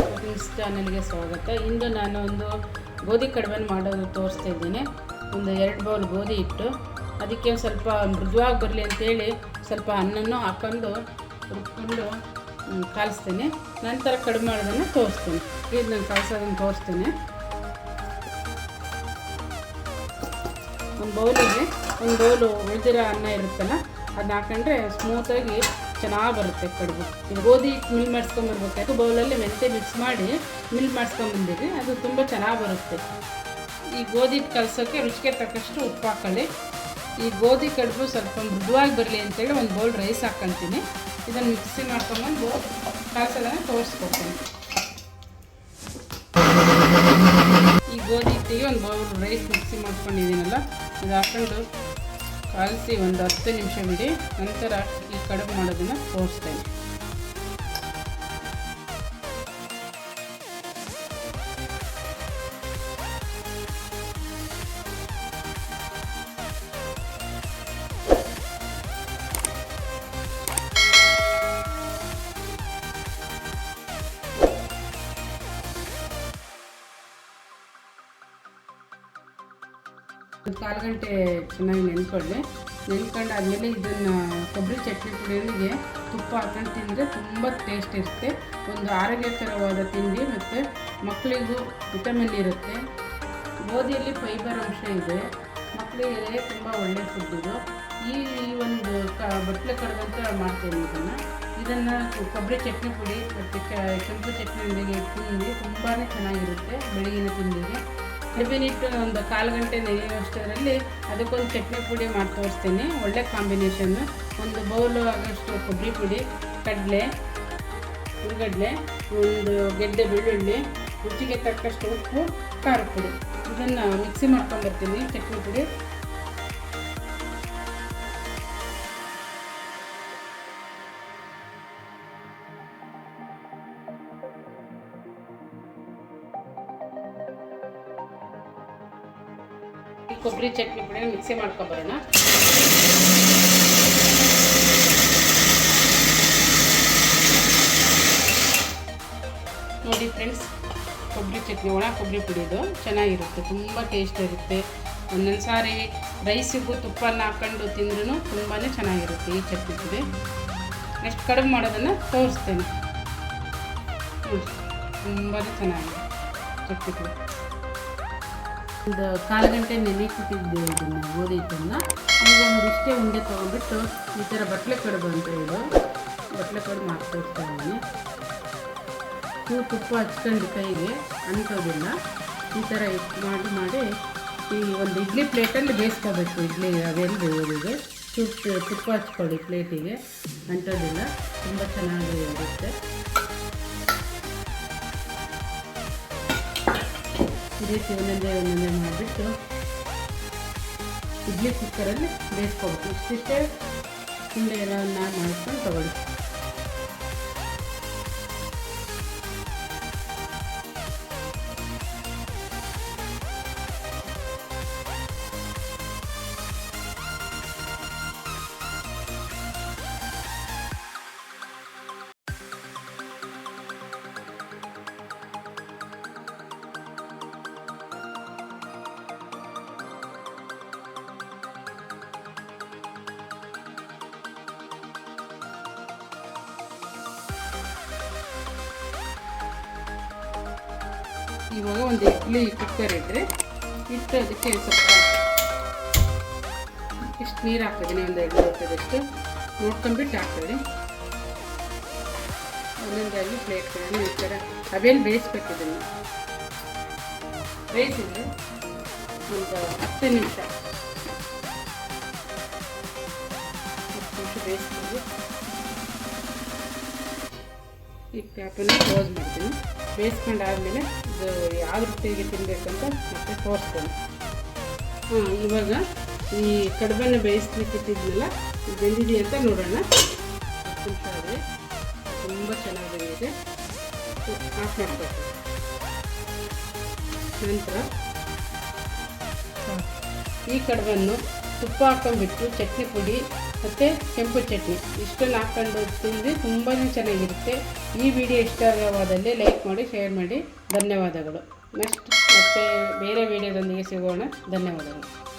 ಕುಕಿಂಗ್ಸ್ ಚಾನಲ್ಗೆ ಸ್ವಾಗತ. ಇಂದು ನಾನು ಒಂದು ಗೋಧಿ ಕಡುಬನ್ನು ಮಾಡೋದು ತೋರಿಸ್ತಾ ಇದ್ದೀನಿ. ಒಂದು 2 ಬೌಲ್ ಗೋಧಿ ಹಿಟ್ಟು, ಅದಕ್ಕೆ ಸ್ವಲ್ಪ ಮೃದುವಾಗಿ ಬರಲಿ ಅಂತೇಳಿ ಸ್ವಲ್ಪ ಅನ್ನನೂ ಹಾಕ್ಕೊಂಡು ರುಬ್ಕೊಂಡು ಕಾಲಿಸ್ತೀನಿ. ನಂತರ ಕಡುಬು ಮಾಡೋದನ್ನು ತೋರಿಸ್ತೀನಿ. ಇದು ನಾನು ಕಾಲಿಸೋದನ್ನು ತೋರಿಸ್ತೀನಿ. ಒಂದು ಬೌಲು ಉಳಿದಿರೋ ಅನ್ನ ಇರುತ್ತಲ್ಲ, ಅದನ್ನ ಹಾಕೊಂಡ್ರೆ ಸ್ಮೂತಾಗಿ ಚೆನ್ನಾಗಿ ಬರುತ್ತೆ ಕಡುಬು. ಇದು ಗೋಧಿ ಹಿಟ್ಟು ಮಿಲ್ ಮಾಡಿಸ್ಕೊಂಬರ್ಬೇಕಾಯ್ತು. ಬೌಲಲ್ಲಿ ಮೆಂತೆ ಮಿಕ್ಸ್ ಮಾಡಿ ಮಿಲ್ ಮಾಡಿಸ್ಕೊಂಬಂದಿರಿ, ಅದು ತುಂಬ ಚೆನ್ನಾಗಿ ಬರುತ್ತೆ. ಈ ಗೋಧಿ ಹಿಟ್ಟು ಕಲಸೋಕ್ಕೆ ರುಚಿಗೆ ತಕ್ಕಷ್ಟು ಉಪ್ಪು ಹಾಕೊಳ್ಳಿ. ಈ ಗೋಧಿ ಕಡುಬು ಸ್ವಲ್ಪ ಮೃದುವಾಗಿ ಬರಲಿ ಅಂತೇಳಿ ಒಂದು ಬೌಲ್ ರೈಸ್ ಹಾಕ್ಕೊತೀನಿ. ಇದನ್ನು ಮಿಕ್ಸಿ ಮಾಡ್ಕೊಂಬಂದು ಕಲಸೋದನ್ನು ತೋರಿಸ್ಕೊಡ್ತೀನಿ. ಈ ಗೋಧಿ ಹಿಟ್ಟಿಗೆ ಒಂದು ಬೌಲ್ ರೈಸ್ ಮಿಕ್ಸಿ ಮಾಡ್ಕೊಂಡಿದ್ದೀನಲ್ಲ, ಇದು ಹಾಕ್ಕೊಂಡು ಕಲಸಿ ಒಂದು 10 ನಿಮಿಷ ಬಿಡಿ. ನಂತರ ಈ ಕಡುಬು ಮಾಡೋದನ್ನು ತೋರಿಸ್ತೇನೆ. ಒಂದು 1/4 ಗಂಟೆ ಚೆನ್ನಾಗಿ ನೆನ್ಕೊಂಡು ಆದಮೇಲೆ ಇದನ್ನು ಕೊಬ್ಬರಿ ಚಟ್ನಿ ಪುಡಿಯೊಂದಿಗೆ ತುಪ್ಪ ಹಾಕೊಂಡು ತಿಂದರೆ ತುಂಬ ಟೇಸ್ಟ್ ಇರುತ್ತೆ. ಒಂದು ಆರೋಗ್ಯಕರವಾದ ತಿಂಡಿ ಮತ್ತು ಮಕ್ಕಳಿಗೂ ವಿಟಮಿನ್ ಇರುತ್ತೆ. ಗೋಧಿಯಲ್ಲಿ ಫೈಬರ್ ಅಂಶ ಇದೆ, ಮಕ್ಕಳಿಗೆ ತುಂಬ ಒಳ್ಳೆಯ ಫುಡ್ ಇದು. ಈ ಒಂದು ಬಟ್ಲೆ ಕಡುಬಂತ ಮಾಡ್ತೇನೆ. ಇದನ್ನು ಕೊಬ್ಬರಿ ಚಟ್ನಿ ಪುಡಿ ಮತ್ತು ಕೆಂಪು ಚಟ್ನಿಯೊಂದಿಗೆ ತಿಂದು ತುಂಬಾ ಚೆನ್ನಾಗಿರುತ್ತೆ ಬೆಳಗಿನ ತಿಂಡಿಗೆ. ಕಡುಬಿನ ಹಿಟ್ಟು ಒಂದು 1/4 ಗಂಟೆ ನೆನೆಯುವಷ್ಟರಲ್ಲಿ ಅದಕ್ಕೊಂದು ಚಟ್ನಿ ಪುಡಿ ಮಾಡಿ ತೋರಿಸ್ತೀನಿ. ಒಳ್ಳೆ ಕಾಂಬಿನೇಷನ್ನು. ಒಂದು ಬೌಲು ಆಗೋಷ್ಟು ಕೊಬ್ಬರಿ ಪುಡಿ, ಕಡಲೆ, ಹುರಿಗಡಲೆ, ಒಂದು ಗೆಡ್ಡೆ ಬೆಳ್ಳುಳ್ಳಿ, ರುಚಿಗೆ ತಕ್ಕಷ್ಟು ಉಪ್ಪು, ಖಾರದ ಪುಡಿ. ಇದನ್ನು ಮಿಕ್ಸಿ ಮಾಡ್ಕೊಂಡ್ಬರ್ತೀನಿ ಚಟ್ನಿ ಪುಡಿ. ಕೊಬ್ಬರಿ ಚಟ್ನಿ ಪುಡಿನ ಮಿಕ್ಸಿ ಮಾಡ್ಕೊಬರೋಣ. ನೋಡಿ ಫ್ರೆಂಡ್ಸ್, ಕೊಬ್ಬರಿ ಚಟ್ನಿ ಒಣ ಕೊಬ್ಬರಿ ಪುಡಿದು ಚೆನ್ನಾಗಿರುತ್ತೆ, ತುಂಬ ಟೇಸ್ಟ್ ಇರುತ್ತೆ. ಒಂದೊಂದು ಸಾರಿ ರೈಸಿಗೂ ತುಪ್ಪನ ಹಾಕ್ಕೊಂಡು ತಿಂದ್ರೂ ತುಂಬಾ ಚೆನ್ನಾಗಿರುತ್ತೆ ಈ ಚಟ್ನಿ ಪುಡಿ. ನೆಕ್ಸ್ಟ್ ಕಡುಬು ಮಾಡೋದನ್ನು ತೋರಿಸ್ತೇನೆ. ತುಂಬಾ ಚೆನ್ನಾಗಿದೆ ಚಟ್ನಿ ಪುಡಿ. ಒಂದು 1/4 ಗಂಟೆ ನೆನೆಕ್ಕಿಟ್ಟಿದ್ದೆ ಇದನ್ನು ಗೋಧಿ ಹಿಟ್ಟನ್ನು. ಈಗ ಒಂದಿಷ್ಟೇ ಉಂಡೆ ತೊಗೊಂಡ್ಬಿಟ್ಟು ಈ ಥರ ಬಟ್ಲೆ ಕಡುಬು ಅಂತ ಹೇಳು ಬಟ್ಲೆ ಕಡುಬು ಮಾಡಿ ತೋರಿಸ್ತಾ ಇದ್ದೀನಿ. ತುಪ್ಪ ಹಚ್ಕೊಂಡು ಕೈಗೆ ಅಂಟೋದಿಲ್ಲ. ಈ ಥರ ಮಾಡಿ ಈ ಒಂದು ಇಡ್ಲಿ ಪ್ಲೇಟಲ್ಲಿ ಬೇಯಿಸ್ಕೋಬೇಕು. ಇಡ್ಲಿ ಅವೆಲ್ಲ ಬೇಯೋದಿಗೆ ತುಪ್ಪ ಹಚ್ಕೊಳ್ಳಿ ಪ್ಲೇಟಿಗೆ, ಅಂಟೋದಿಲ್ಲ, ತುಂಬ ಚೆನ್ನಾಗಿ ಇರುತ್ತೆ. ಈ ರೀತಿ ಒಂದೊಂದೇ ಮಾಡಿಬಿಟ್ಟು ಇಡ್ಲಿ ಕುಕ್ಕರಲ್ಲಿ ಬೇಯಿಸ್ಕೊಬೇಕು. ಇಷ್ಟಿಷ್ಟೇ ಹಿಂದೆ ನಾನು ಮಾಡ್ಕೊಂಡು ತಗೊಳ್ಳಿ. ಇವಾಗ ಒಂದು ಇಡ್ಲಿ ಕುಕ್ಕರ್ ಇಟ್ಟರೆ ಅದಕ್ಕೆ ಸ್ವಲ್ಪ ಇಷ್ಟು ನೀರು ಹಾಕ್ತಿದ್ದೀನಿ. ಒಂದು 2 ಲೋಟದಷ್ಟು ನೋಡ್ಕೊಂಡ್ಬಿಟ್ಟು ಹಾಕ್ತೀವಿ. ಒಂದೊಂದಾಗಿ ಪ್ಲೇಟ್ಗಳನ್ನು ಈ ಥರ ಅವೆಲ್ಲಿ ಬೇಯಿಸ್ಬೇಕಿದ್ದೀನಿ. ಬೇಯಿಸಿದ್ರೆ ಒಂದು 10 ನಿಮಿಷ ಬೇಯಿಸ್ತೀವಿ. ಈ ಕ್ಯಾಪನ್ನು ಕ್ಲೋಸ್ ಮಾಡ್ತೀನಿ. ಬೇಯಿಸ್ಕೊಂಡಾದ್ಮೇಲೆ ಇದು ಯಾವ ರೀತಿಗೆ ತಿನ್ನಬೇಕಂತ ಮತ್ತೆ ತೋರಿಸ್ತೇನೆ. ಇವಾಗ ಈ ಕಡುಬನ್ನು ಬೇಯಿಸ್ಲಿಕ್ಕಿಟ್ಟಿದ್ನಲ್ಲ, ಬೆಂದಿದೆ ಅಂತ ನೋಡೋಣ. 10 ನಿಮಿಷ ಆದರೆ ತುಂಬ ಚೆನ್ನಾಗಿ ಬೆಂದಿದೆ. ಆಫ್ ಮಾಡಬೇಕು. ನಂತರ ಈ ಕಡುಬನ್ನು ತುಪ್ಪ ಹಾಕ್ಕೊಂಡ್ಬಿಟ್ಟು ಚಟ್ನಿ ಪುಡಿ ಮತ್ತು ಕೆಂಪು ಚಟ್ನಿ ಇಷ್ಟನ್ನು ಹಾಕ್ಕೊಂಡು ತಿಂದರೆ ತುಂಬಾ ಚೆನ್ನಾಗಿರುತ್ತೆ. ಈ ವಿಡಿಯೋ ಇಷ್ಟವಾದಲ್ಲಿ ಲೈಕ್ ಮಾಡಿ, ಶೇರ್ ಮಾಡಿ. ಧನ್ಯವಾದಗಳು. ನೆಕ್ಸ್ಟ್ ಮತ್ತೆ ಬೇರೆ ವಿಡಿಯೋದೊಂದಿಗೆ ಸಿಗೋಣ. ಧನ್ಯವಾದಗಳು.